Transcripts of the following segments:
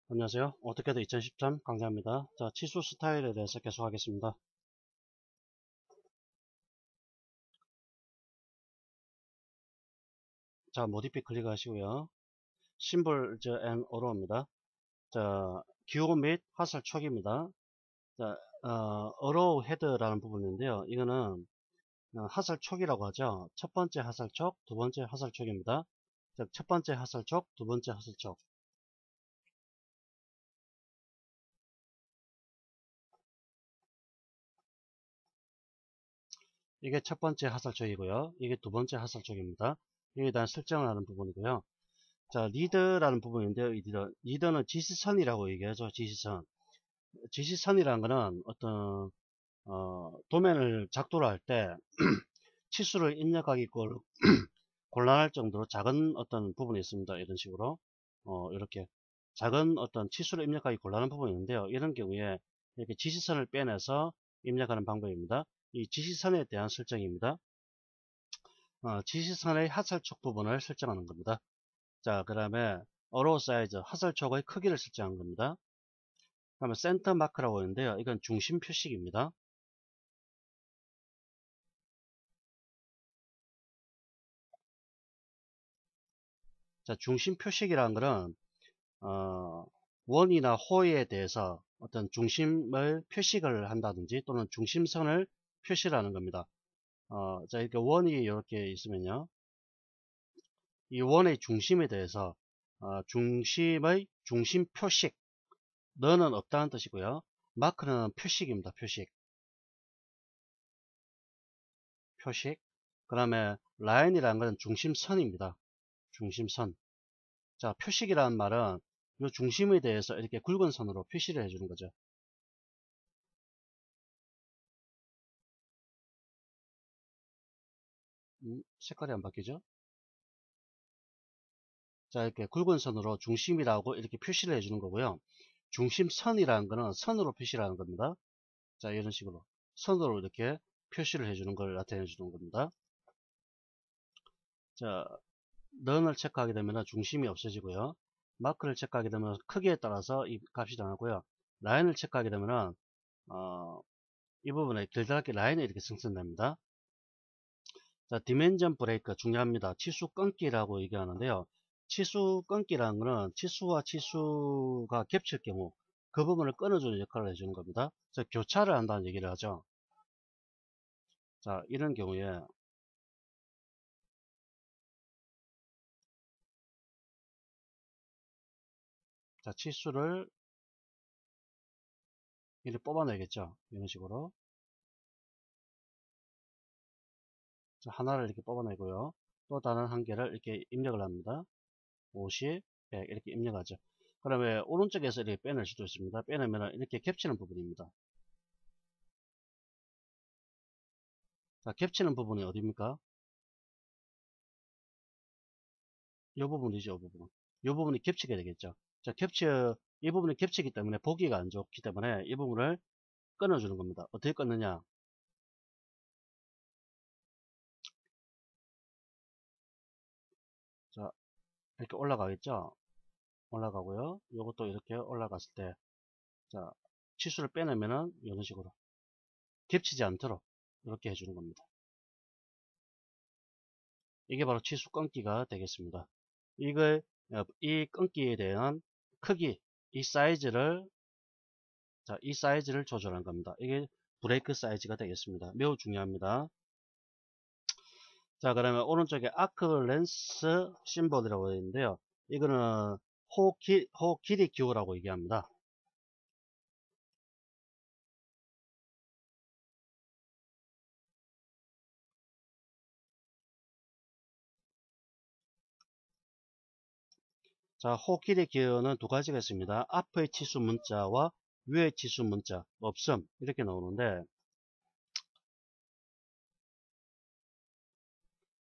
안녕하세요. 어떻게든 2013 강좌입니다. 자, 치수 스타일에 대해서 계속 하겠습니다. 자, 모디피 클릭하시고요. 심볼 앤 어로우입니다. 자, 기호 및 화살 촉입니다. 자, 어로우 헤드라는 부분인데요. 이거는 화살 촉이라고 하죠. 첫 번째 화살 촉, 두 번째 화살 촉입니다. 자, 첫 번째 화살 촉, 두 번째 화살 촉. 이게 첫 번째 화살 촉이고요. 이게 두 번째 화살 촉입니다. 이에 대한 설정을 하는 부분이고요. 자, 리드라는 부분인데요. 리드는 지시선이라고 얘기하죠. 지시선. 지시선이라는 거는 어떤 도면을 작도를 할 때 치수를 입력하기 곤란할 정도로 작은 어떤 부분이 있습니다. 이런 식으로 이렇게 작은 어떤 치수를 입력하기 곤란한 부분이 있는데요. 이런 경우에 이렇게 지시선을 빼내서 입력하는 방법입니다. 이 지시선에 대한 설정입니다. 지시선의 하살촉 부분을 설정하는 겁니다. 자, 그 다음에 어로우 사이즈, 화살촉의 크기를 설정한 겁니다. 그러면 센터 마크라고 하는데요. 이건 중심 표식입니다. 자, 중심 표식이라는 것은 원이나 호에 대해서 어떤 중심을 표식을 한다든지 또는 중심선을 표시하는 겁니다. 자, 이렇게 원이 이렇게 있으면요. 이 원의 중심에 대해서 중심의 중심 표식, 너는 없다는 뜻이고요. 마크는 표식입니다. 표식. 표식. 그 다음에 라인이라는 것은 중심선입니다. 중심선. 자, 표식이라는 말은 이 중심에 대해서 이렇게 굵은 선으로 표시를 해주는 거죠. 색깔이 안 바뀌죠? 자, 이렇게 굵은 선으로 중심이라고 이렇게 표시를 해주는 거고요. 중심선이라는 거는 선으로 표시를 하는 겁니다. 자, 이런 식으로 선으로 이렇게 표시를 해주는 걸 나타내 주는 겁니다. 자, 런을 체크하게 되면 중심이 없어지고요. 마크를 체크하게 되면 크기에 따라서 이 값이 정하고요. 라인을 체크하게 되면 이 부분에 길다랗게 라인이 이렇게 생성됩니다. 자, 디멘전 브레이크 중요합니다. 치수 끊기라고 얘기하는데요. 치수 끊기라는 것은 치수와 치수가 겹칠 경우 그 부분을 끊어주는 역할을 해주는 겁니다. 그래서 교차를 한다는 얘기를 하죠. 자, 이런 경우에 자, 치수를 이렇게 뽑아내겠죠. 이런 식으로. 자, 하나를 이렇게 뽑아내고요. 또 다른 한 개를 이렇게 입력을 합니다. 50, 100 이렇게 입력하죠. 그러면 오른쪽에서 이렇게 빼낼 수도 있습니다. 빼내면 이렇게 겹치는 부분입니다. 자, 겹치는 부분이 어디입니까? 이 부분이죠, 이 부분. 이 부분이 겹치게 되겠죠. 자, 이 부분이 겹치기 때문에 보기가 안 좋기 때문에 이 부분을 끊어주는 겁니다. 어떻게 끊느냐? 자, 이렇게 올라가겠죠? 올라가고요. 이것도 이렇게 올라갔을 때, 자, 치수를 빼내면은 이런 식으로 겹치지 않도록 이렇게 해주는 겁니다. 이게 바로 치수 끊기가 되겠습니다. 이 끊기에 대한 크기, 이 사이즈를, 자, 이 사이즈를 조절한 겁니다. 이게 브레이크 사이즈가 되겠습니다. 매우 중요합니다. 자, 그러면 오른쪽에 아크 렌스 심볼이라고 되어 있는데요. 이거는 호 길이 기호라고 얘기합니다. 자, 호 길이 기호는 두 가지가 있습니다. 앞의 치수 문자와 위의 치수 문자, 없음 이렇게 나오는데,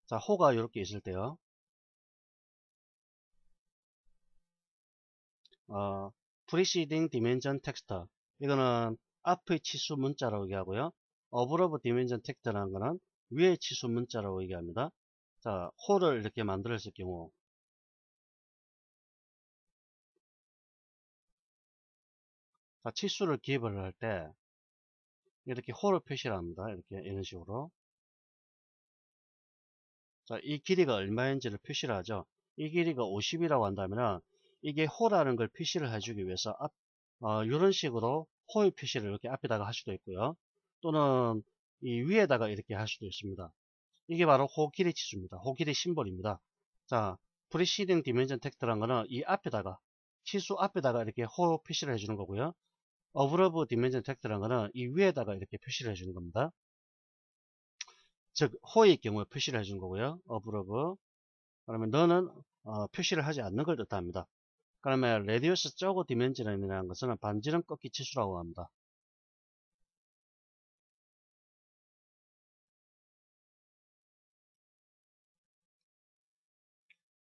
자, 호가 이렇게 있을 때요. preceding dimension text, 이거는 앞의 치수 문자라고 얘기하고요. above dimension text라는 거는 위의 치수 문자라고 얘기합니다. 자, 호를 이렇게 만들었을 경우 자, 치수를 기입을 할 때 이렇게 홀을 표시를 합니다. 이렇게 이런 식으로. 자, 이 길이가 얼마인지를 표시를 하죠. 이 길이가 50이라고 한다면 이게 호라는 걸 표시를 해주기 위해서 이런 식으로 호의 표시를 이렇게 앞에다가 할 수도 있고요. 또는 이 위에다가 이렇게 할 수도 있습니다. 이게 바로 호 길이 치수입니다. 호 길이 심볼입니다. 자, preceding dimension text라는 거는 이 앞에다가 치수 앞에다가 이렇게 호 표시를 해주는 거고요. above dimension text라는 거는 이 위에다가 이렇게 표시를 해주는 겁니다. 즉 호의 경우에 표시를 해주는 거고요. above. 그러면 너는 표시를 하지 않는 걸 뜻합니다. 그러면 radius 쪼고 dimension이라는 것은 반지름 꺾기 치수라고 합니다.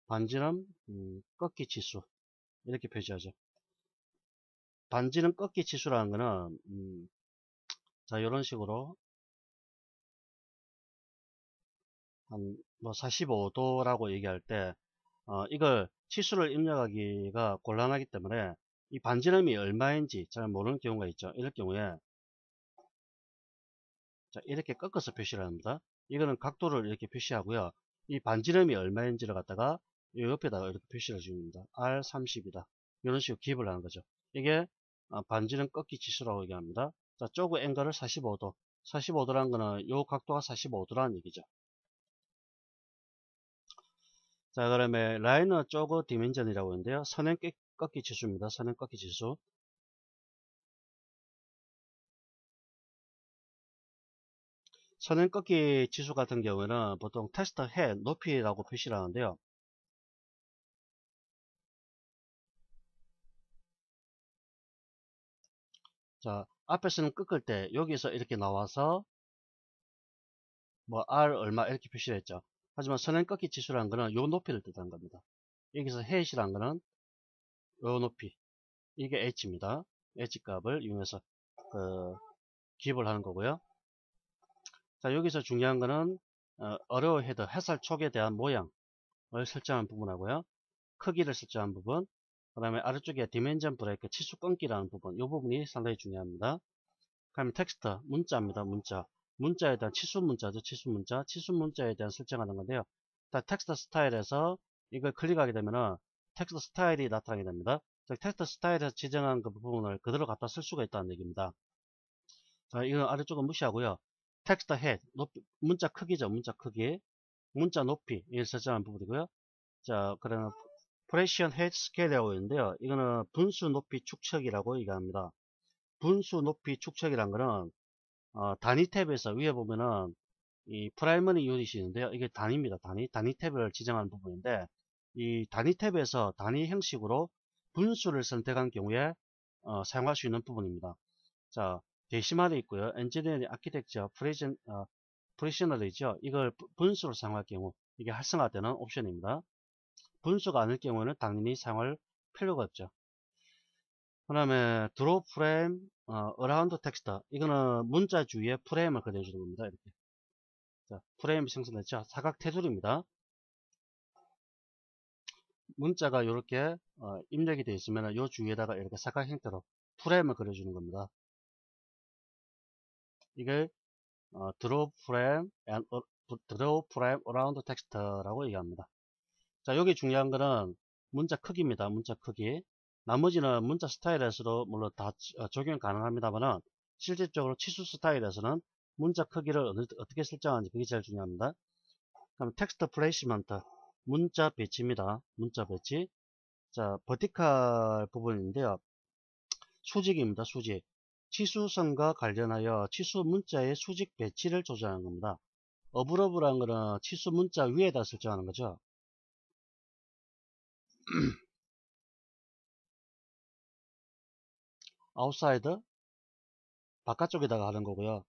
반지름 꺾기 치수 이렇게 표시하죠. 반지름 꺾기 치수라는 거는 자 이런 식으로 한 뭐 45도라고 얘기할 때 이걸 치수를 입력하기가 곤란하기 때문에 이 반지름이 얼마인지 잘 모르는 경우가 있죠. 이럴 경우에 자, 이렇게 꺾어서 표시를 합니다. 이거는 각도를 이렇게 표시하고요. 이 반지름이 얼마인지를 갖다가 이 옆에다가 이렇게 표시를 해줍니다. R30이다. 이런 식으로 기입을 하는 거죠. 이게 반지름 꺾기 지수라고 얘기합니다. 자, 쪼그 앵글을 45도. 45도라는 거는 이 각도가 45도라는 얘기죠. 자, 그러면 라이너 쪼그 디멘전이라고 하는데요. 선행 꺾기 지수입니다. 선행 꺾기 지수. 선행 꺾기 지수 같은 경우에는 보통 테스트 해 높이라고 표시를 하는데요. 자, 앞에서는 꺾을 때 여기서 이렇게 나와서 뭐 R 얼마 이렇게 표시를 했죠. 하지만 선행 꺾기 지수라는 거는 요 높이를 뜻하는 겁니다. 여기서 height이라는 거는 요 높이, 이게 h입니다. h 값을 이용해서 기입을 하는 거고요. 자, 여기서 중요한 거는 어려워 헤더 해설 촉에 대한 모양을 설정한 부분하고요. 크기를 설정한 부분, 그 다음에 아래쪽에 디멘전 브레이크 치수 끊기라는 부분, 이 부분이 상당히 중요합니다. 그다음에 텍스트, 문자입니다. 문자. 문자에 대한 치수 문자죠. 치수 문자. 치수 문자에 대한 설정하는 건데요. 텍스트 스타일에서 이걸 클릭하게 되면은 텍스트 스타일이 나타나게 됩니다. 텍스트 스타일에서 지정한 그 부분을 그대로 갖다 쓸 수가 있다는 얘기입니다. 자, 이건 아래쪽은 무시하고요. 텍스트 헤드, 문자 크기죠. 문자 크기. 문자 높이, 이걸 설정한 부분이고요. 자, 그러면 프레시언 헤드 스케일이라고 있는데요. 이거는 분수 높이 축척이라고 얘기합니다. 분수 높이 축척이란 거는 단위 탭에서 위에 보면은 이 프라이머리 유닛이 있는데요. 이게 단위입니다. 단위 탭을 지정하는 부분인데 이 단위 탭에서 단위 형식으로 분수를 선택한 경우에 사용할 수 있는 부분입니다. 자, 데시말이 있고요. 엔지니어링 아키텍처 프레셔널이죠. 이걸 분수로 사용할 경우 이게 활성화되는 옵션입니다. 분수가 아닐 경우는 당연히 사용할 필요가 없죠. 그 다음에 드로우 프레임 어라운드 텍스트, 이거는 문자 주위에 프레임을 그려주는 겁니다. 이렇게. 자, 프레임이 생성됐죠. 사각 테두리입니다. 문자가 이렇게 입력이 되어 있으면 이 주위에다가 이렇게 사각 형태로 프레임을 그려주는 겁니다. 이걸 드로우 프레임 어라운드 텍스트라고 얘기합니다. 자, 여기 중요한 거는 문자 크기입니다. 문자 크기. 나머지는 문자 스타일에서도 물론 다 적용 가능합니다만 실질적으로 치수 스타일에서는 문자 크기를 어떻게 설정하는지 그게 제일 중요합니다. 그럼 텍스트 플레이스먼트, 문자 배치입니다. 문자 배치. 자, 버티컬 부분인데요. 수직입니다. 수직. 치수선과 관련하여 치수 문자의 수직 배치를 조절하는 겁니다. 어브러브라는 거는 치수 문자 위에다 설정하는 거죠. 아웃사이드, 바깥쪽에다가 하는 거고요.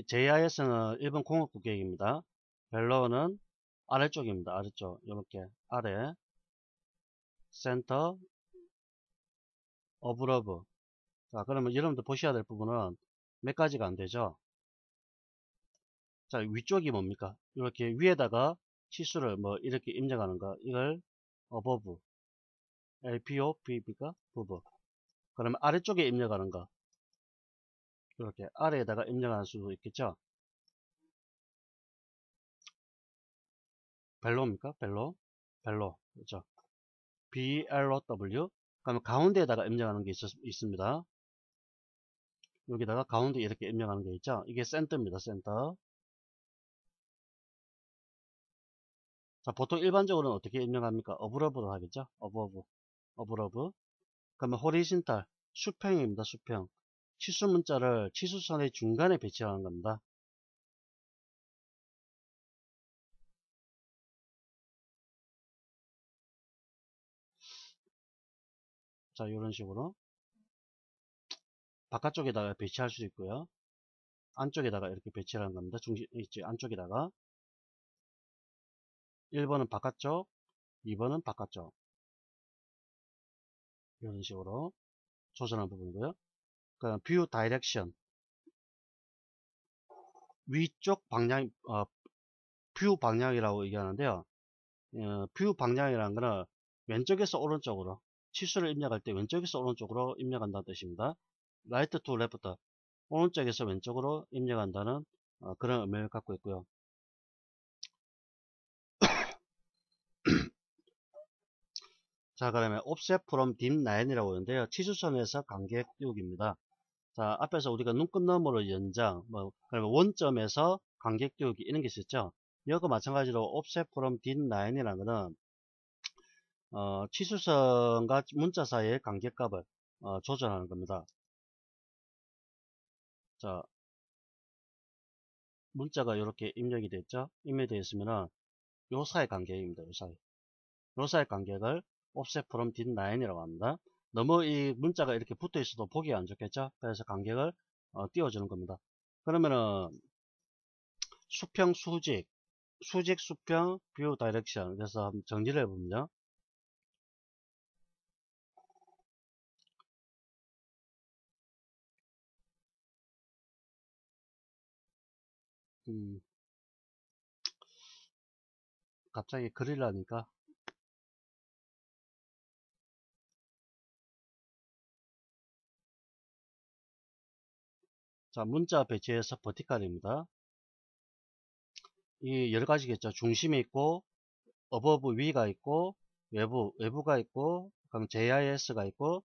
JIS는 일본 공업부 계획입니다. 벨로는 아래쪽입니다. 아래쪽. 이렇게 아래 센터 어브러브. 자, 그러면 여러분들 보셔야 될 부분은 몇 가지가 안 되죠. 자, 위쪽이 뭡니까? 이렇게 위에다가 치수를 뭐 이렇게 입력하는 거, 이걸 above, LPOVB가 above. 그러면 아래쪽에 입력하는 거, 이렇게 아래에다가 입력할 수도 있겠죠. 벨로입니까? 벨로. 그렇죠. BLOW. 그러면 가운데에다가 입력하는 게 있습니다. 여기다가 가운데 이렇게 입력하는 게 있죠. 이게 센터입니다. 센터. 자, 보통 일반적으로는 어떻게 입력합니까? 어브러브로 하겠죠. 어브러브. 그러면 호리진탈, 수평입니다. 수평. 치수 문자를 치수선의 중간에 배치하는 겁니다. 자, 이런 식으로 바깥쪽에다가 배치할 수 있고요. 안쪽에다가 이렇게 배치하는 겁니다. 중심 있지, 안쪽에다가. 1번은 바깥쪽, 2번은 바깥쪽. 이런 식으로 조절하는 부분이고요. 그다음 뷰 다이렉션, 위쪽 방향, 뷰 방향이라고 얘기하는데요. 뷰 방향이라는 거는 왼쪽에서 오른쪽으로, 치수를 입력할 때 왼쪽에서 오른쪽으로 입력한다는 뜻입니다. 라이트 투 레프트, 오른쪽에서 왼쪽으로 입력한다는 그런 의미를 갖고 있고요. 자, 그러면 offset from dim line이라고 하는데요. 치수선에서 간격 띄우기입니다. 자, 앞에서 우리가 눈끝 너머로 연장, 그러면 원점에서 간격 띄우기 이런 게 있었죠. 이것과 마찬가지로 offset from dim line이라는 거는 치수선과 문자 사이의 간격값을 조절하는 겁니다. 자, 문자가 이렇게 입력이 됐죠. 입력이 되어 있으면은 요 사이 간격입니다. 요 사이. 요 사이 간격을 offset from dim line이라고 합니다. 너무 이 문자가 이렇게 붙어 있어도 보기 안 좋겠죠. 그래서 간격을 띄워주는 겁니다. 그러면은 수평 수직, 수평 뷰 다이렉션. 그래서 한번 정리를 해보면요. 음, 갑자기 그리려니까. 자, 문자 배치에서 버티컬입니다. 이 여러 가지겠죠. 중심이 있고, 어버브 위가 있고, 외부가 있고, 그럼 JIS가 있고,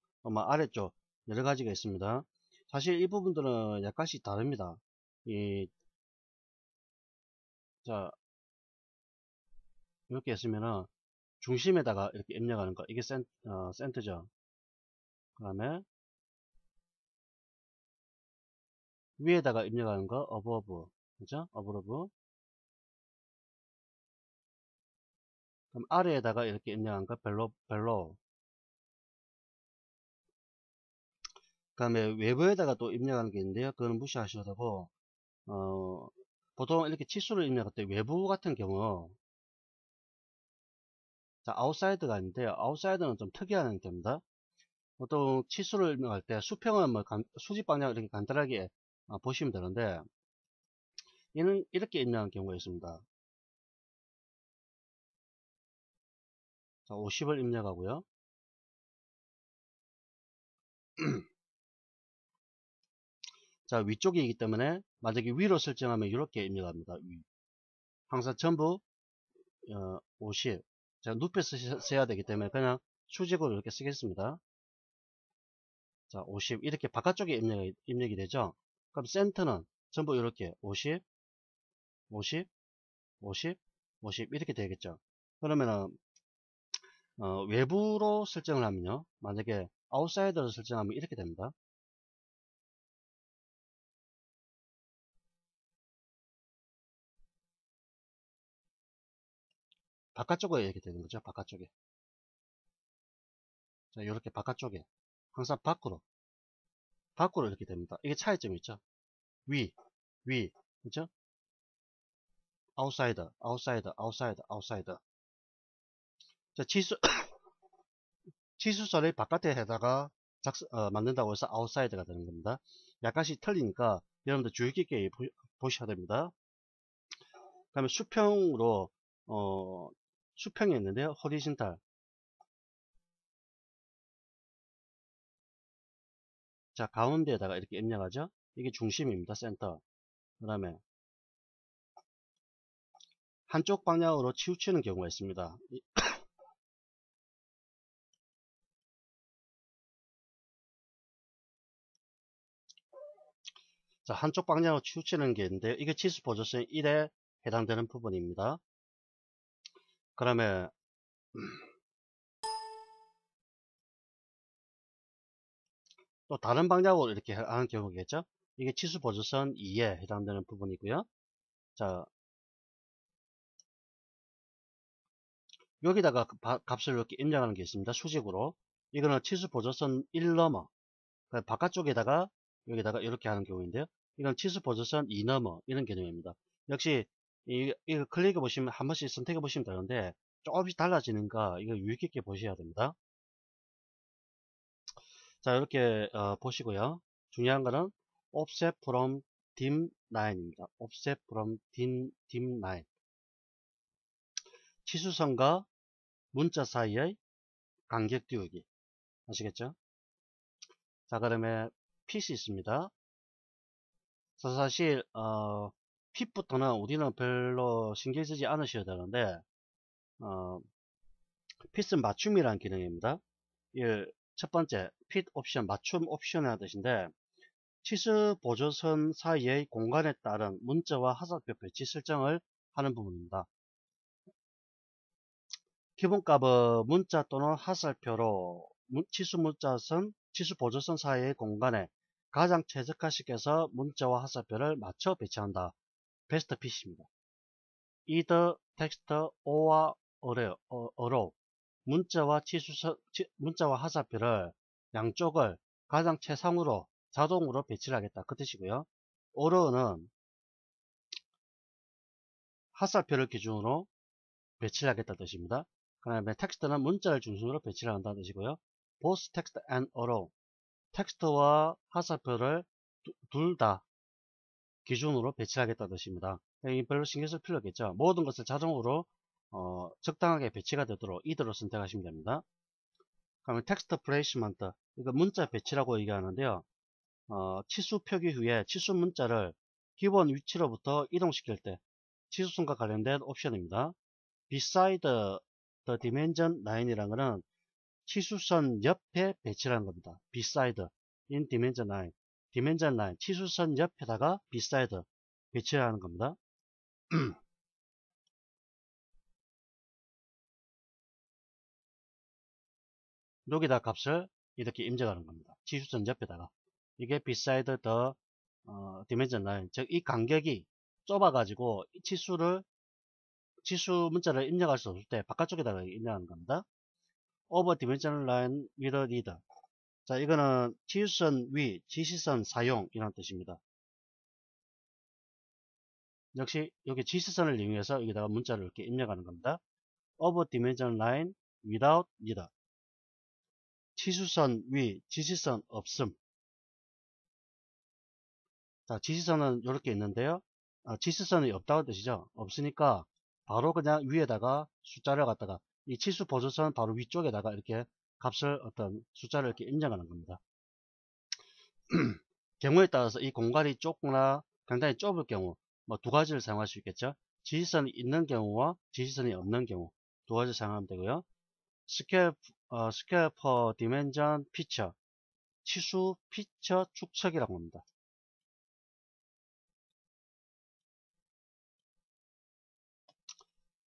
아래쪽 여러 가지가 있습니다. 사실 이 부분들은 약간씩 다릅니다. 자, 이렇게 했으면은 중심에다가 이렇게 입력하는 거, 이게 센터죠. 그 다음에 위에다가 입력하는 거, 어버브, 그죠? 어버브. 그럼 아래에다가 이렇게 입력한 거, 벨로. 그 다음에 외부에다가 또 입력하는 게 있는데요. 그거는 무시하셔도 되고, 보통 이렇게 치수를 입력할 때 외부 같은 경우, 자, 아웃사이드가 있는데요. 아웃사이드는 좀 특이한 형태입니다. 보통 치수를 입력할 때 수평은 수직 방향 이렇게 간단하게 보시면 되는데, 얘는 이렇게 입력한 경우가 있습니다. 자, 50을 입력하고요. 자, 위쪽이기 때문에 만약에 위로 설정하면 이렇게 입력합니다. 위. 항상 전부 50. 제가 눕혀서 써야 되기 때문에 그냥 수직으로 이렇게 쓰겠습니다. 자, 50 이렇게 바깥쪽에 입력이 되죠. 그럼 센터는 전부 이렇게 50, 50, 50, 50 이렇게 되겠죠. 그러면은 외부로 설정을 하면요. 만약에 아웃사이더로 설정하면 이렇게 됩니다. 바깥쪽에 이렇게 되는 거죠. 바깥쪽에. 자, 이렇게 바깥쪽에 항상 밖으로 이렇게 됩니다. 이게 차이점이 있죠. 위, 그죠? 아웃사이더. 자, 치수선을 바깥에 해다가 만든다고 해서 아웃사이더가 되는 겁니다. 약간씩 틀리니까 여러분들 주의 깊게 보셔야 됩니다. 그다음에 수평으로 수평이 있는데요. 호리진탈. 자, 가운데에다가 이렇게 입력하죠. 이게 중심입니다. 센터. 그 다음에 한쪽 방향으로 치우치는 경우가 있습니다. 자, 한쪽 방향으로 치우치는 게 있는데 이게 치수 보조선 1에 해당되는 부분입니다. 그러면 또 다른 방향으로 이렇게 하는 경우겠죠. 이게 치수 보조선 2에 해당되는 부분이고요. 자, 여기다가 값을 이렇게 입력하는 게 있습니다. 수직으로. 이거는 치수 보조선 1 넘어. 바깥쪽에다가 여기다가 이렇게 하는 경우인데요. 이건 치수 보조선 2 넘어 이런 개념입니다. 역시 이거 클릭해 보시면 한 번씩 선택해 보시면 되는데 조금씩 달라지는가 이거 유의 깊게 보셔야 됩니다. 자, 이렇게 보시고요. 중요한 거는 offset from dim line입니다. offset from dim line. 치수선과 문자 사이의 간격 띄우기. 아시겠죠? 자, 그러면 핏이 있습니다. 그래서 사실 핏부터는 우리는 별로 신경 쓰지 않으셔야 되는데 핏은 맞춤이라는 기능입니다. 첫 번째 핏 옵션, 맞춤 옵션이라는 뜻인데 치수 보조선 사이의 공간에 따른 문자와 화살표 배치 설정을 하는 부분입니다. 기본값은 문자 또는 화살표로 치수 보조선 사이의 공간에 가장 최적화시켜서 문자와 화살표를 맞춰 배치한다. 베스트 핏입니다. either text or arrow 문자와 화살표를 양쪽을 가장 최상으로 자동으로 배치를 하겠다. 그 뜻이고요. arrow는 화살표를 기준으로 배치를 하겠다 뜻입니다. 그 다음에 텍스트는 문자를 중심으로 배치를 한다는 뜻이고요. both text and arrow 텍스트와 화살표를 둘 다 기준으로 배치하겠다는 뜻입니다. 별로 신경 쓸 필요 없겠죠. 모든 것을 자동으로 적당하게 배치가 되도록 이대로 선택하시면 됩니다. 그러면 텍스트 플레이스먼트 이거 문자 배치라고 얘기하는데요. 치수 표기 후에 치수 문자를 기본 위치로부터 이동시킬 때 치수선과 관련된 옵션입니다. beside the dimension line이라는 것은 치수선 옆에 배치라는 겁니다. beside in dimension line dimension line 치수선 옆에다가 beside 배치하는 겁니다. 여기다 값을 이렇게 입력하는 겁니다. 치수선 옆에다가 이게 beside the dimension line 즉 이 간격이 좁아 가지고 치수 문자를 입력할 수 없을 때 바깥쪽에다가 입력하는 겁니다. over dimension line with a reader 자, 이거는 치수선 위 지시선 사용 이란 뜻입니다. 역시 여기 지시선을 이용해서 여기다가 문자를 이렇게 입력하는 겁니다. over dimension line without reader 치수선 위 지시선 없음. 자, 지시선은 이렇게 있는데요. 지시선이 없다는 뜻이죠. 없으니까 바로 그냥 위에다가 숫자를 갖다가 이 치수 보조선 바로 위쪽에다가 이렇게 값을 어떤 숫자를 이렇게 입력하는 겁니다. 경우에 따라서 이 공간이 좁거나 굉장히 좁을 경우 뭐 두 가지를 사용할 수 있겠죠. 지시선이 있는 경우와 지시선이 없는 경우 두 가지 사용하면 되고요. 스케일 per dimension picture 치수 피처 축척이라고 합니다.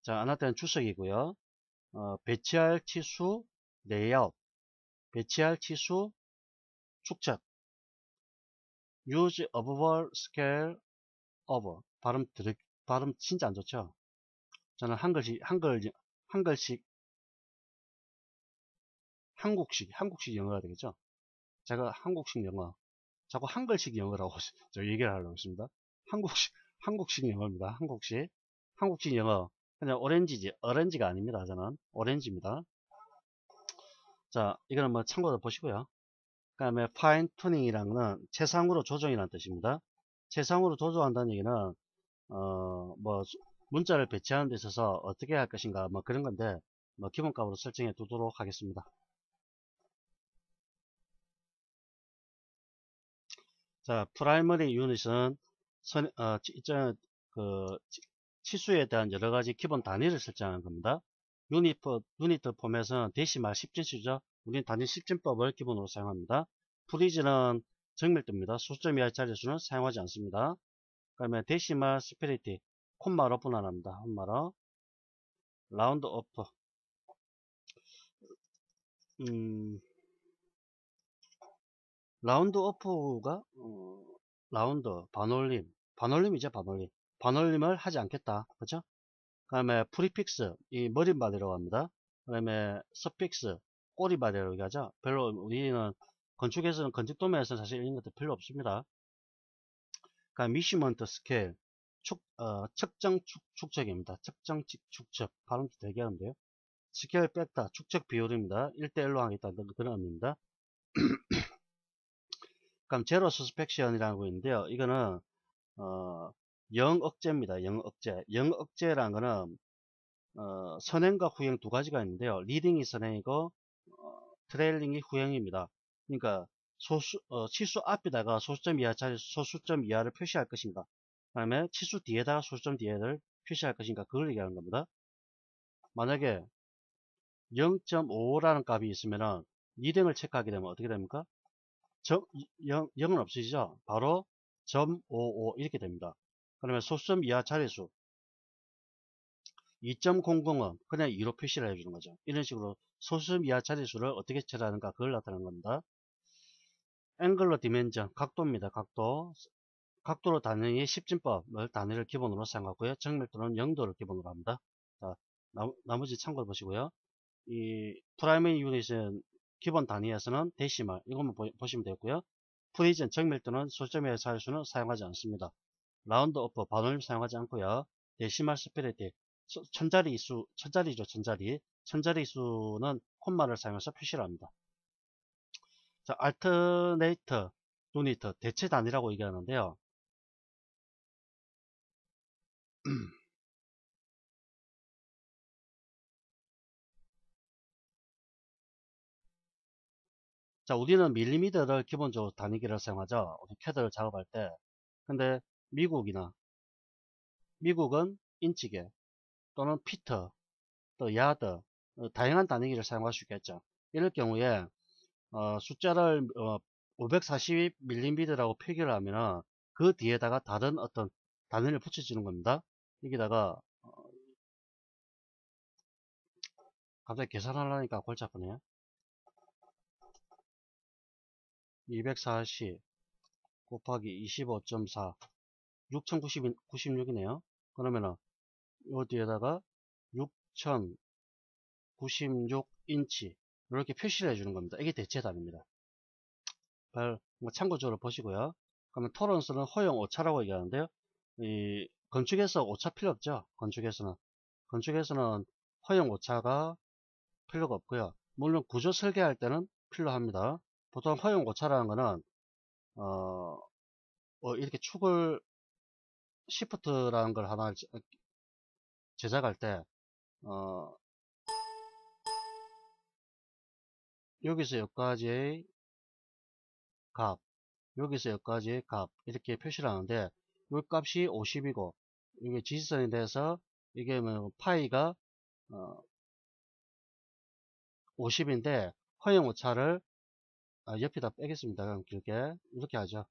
자, 하나 때는 주석이고요. 배치할 치수 레이아웃 배치할 치수 축척 use obverse scale over 발음 진짜 안 좋죠. 저는 한국식 영어가 되겠죠. 제가 한국식 영어 자꾸 한글식 영어라고 저 얘기를 하려고 했습니다. 한국식 영어입니다. 한국식 영어 그냥 오렌지가 아닙니다. 저는 오렌지입니다. 자, 이거는 뭐 참고로 보시고요. 그 다음에 파인 투닝이라는 최상으로 조정이라는 뜻입니다. 최상으로 조정한다는 얘기는 뭐 문자를 배치하는 데 있어서 어떻게 할 것인가 뭐 그런 건데 뭐 기본값으로 설정해 두도록 하겠습니다. 자, 프라이머리 유닛은 치수에 대한 여러 가지 기본 단위를 설정하는 겁니다. 유니트 포맷은 데시말 10진수죠. 우리는 단위 10진법을 기본으로 사용합니다. 프리즈는 정밀도입니다. 수점 이하의 자릿수는 사용하지 않습니다. 그 다음에 데시말 스페리티 콤마로 분할합니다. 콤마로 라운드 오프 라운드 오프가 라운드 반올림이죠. 반올림을 하지 않겠다. 그죠? 그 다음에 프리픽스 이 머릿말이라고 합니다. 그 다음에 서픽스 꼬리말이라고 얘기하죠. 별로 우리는 건축에서는 건축 도면에서는 사실 이런 것도 별로 없습니다. 그러니까 미시먼트 스케일 측정 축적입니다. 측정 축적 발음도 되게 하는데요. 스케일 뺐다 축적 비율입니다. 1대1로 하겠다는 그런 의미입니다. 그럼 제로 서스펙션이라는 거 있는데요. 이거는 0억제입니다. 0억제. 0억제라는 거는 선행과 후행 두 가지가 있는데요. 리딩이 선행이고 트레일링이 후행입니다. 그러니까 치수 앞에다가 소수점 이하 자릿수 소수점 이하를 표시할 것인가, 그 다음에 치수 뒤에다가 소수점 뒤에를 표시할 것인가, 그걸 얘기하는 겁니다. 만약에 0.55라는 값이 있으면은 리딩을 체크하게 되면 어떻게 됩니까? 0은 없으시죠? 바로 0.55 이렇게 됩니다. 그러면 소수점 이하 자릿수 2.00은 그냥 2로 표시를 해주는 거죠. 이런 식으로 소수점 이하 자릿수를 어떻게 처리하는가, 그걸 나타내는 겁니다. 앵글러 디멘전 각도입니다. 각도로 단위의 10진법을 단위를 기본으로 사용하고요. 정밀도는 0도를 기본으로 합니다. 자, 나머지 참고해 보시고요. 이 프라이머리 유닛은 기본 단위에서는 데시말 이것만 보시면 되고요. 프리즌 정밀도는 소수점의 자릿수는 사용하지 않습니다. 라운드 오프 반올림 사용하지 않고요. 데시말 스페리티 천자리죠. 천자리 수는 콤마를 사용해서 표시를 합니다. 자, 알터네이터 유니트 대체 단위라고 얘기하는데요. 자, 우리는 밀리미터를 기본적으로 단위기를 사용하죠. 우리 캐드를 작업할 때. 근데 미국은 인치계 또는 피터 또 야드 다양한 단위기를 사용할 수 있겠죠. 이럴 경우에 숫자를 540mm라고 표기를 하면은 그 뒤에다가 다른 어떤 단위를 붙여주는 겁니다. 여기다가 갑자기 계산하려니까 골치 아프네요. 240 곱하기 25.4 6096이네요. 그러면은 요 뒤에다가 6096인치 이렇게 표시를 해주는 겁니다. 이게 대체단입니다. 참고적으로 보시고요. 그러면 토런스는 허용 오차라고 얘기하는데요. 이 건축에서 오차 필요 없죠. 건축에서는 허용 오차가 필요가 없고요. 물론 구조 설계할 때는 필요합니다. 보통 허용 오차라는 거는 이렇게 축을 시프트라는 걸 하나 제작할 때 여기서 여기까지의 값, 여기서 여기까지의 값 이렇게 표시를 하는데 이 값이 50이고 이게 지지선이 돼서 이게 뭐 파이가 50인데 허용 오차를 옆에다 빼겠습니다. 그럼 길게 이렇게 하죠.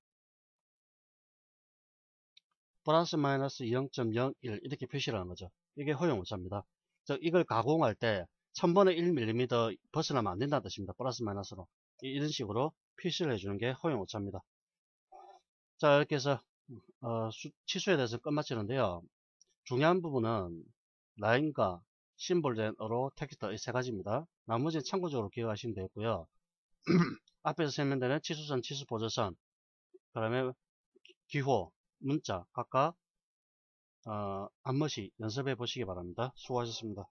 플러스 마이너스 0.01 이렇게 표시를 하는 거죠. 이게 허용 오차입니다. 즉 이걸 가공할 때 1000분의 1mm 벗어나면 안 된다는 뜻입니다. 플러스 마이너스로 이런 식으로 표시를 해주는 게 허용 오차입니다. 자, 이렇게 해서 치수에 대해서 끝마치는데요. 중요한 부분은 라인과 심볼된 어로 텍스트 이 세 가지입니다. 나머지는 참고적으로 기억하시면 되겠고요. 앞에서 설명되는 치수선, 치수보조선, 그 다음에 기호, 문자 각각 한 번씩 연습해 보시기 바랍니다. 수고하셨습니다.